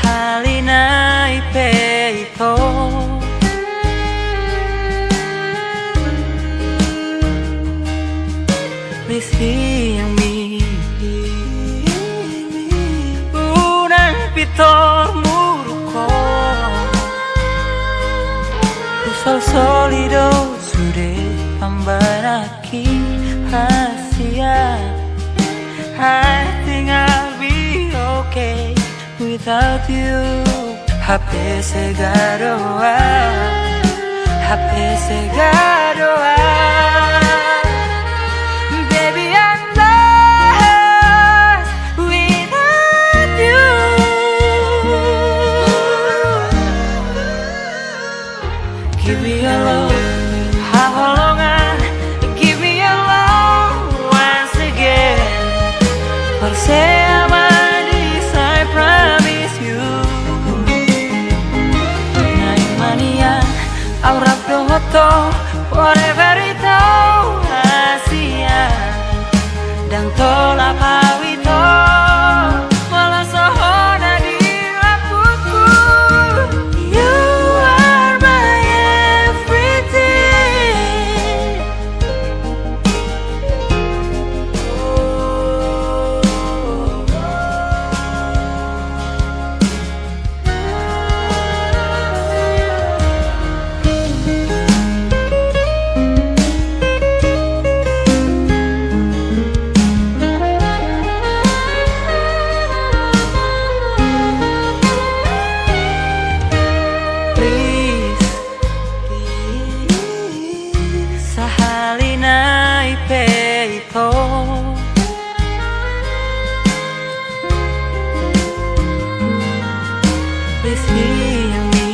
Sahalinai peito Please hear me Unang pitor muruko Usal solido sude pambaraki hasia I think I'll be okay without you. HP segaroa, HP segaroa. Baby, I'm lost without you. Give me your love, haholongan. Give me your love once again. Persea manis, I promise you. Naimania, aurap dohoto, whatever itu Asia. Dan tolak pawito, wala sohona di lapuku. You are my everything. Sahalinai peito Please hear me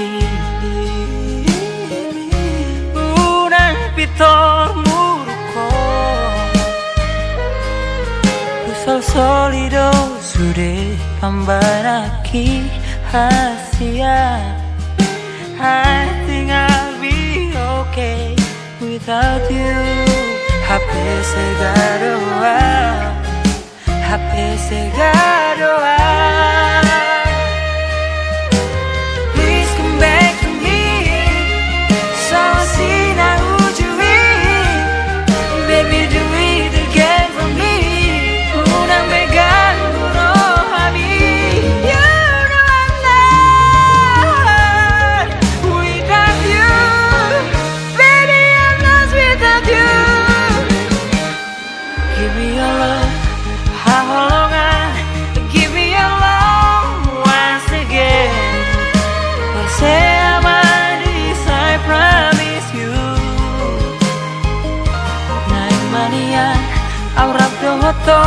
Unang pitor muruko Usal solido sude pambaraki hasia I think I'll be okay without you. HP segaroa, HP segaroa. Please come back to me. Sama sina ujui, baby do it again for me. Unang megang buruh hami. You know I'm lost without you. Baby, I'm lost without you. Give me your love, haholongan. Give me your love once again. Persea manis, I promise you. Naimania, aurap dohoto.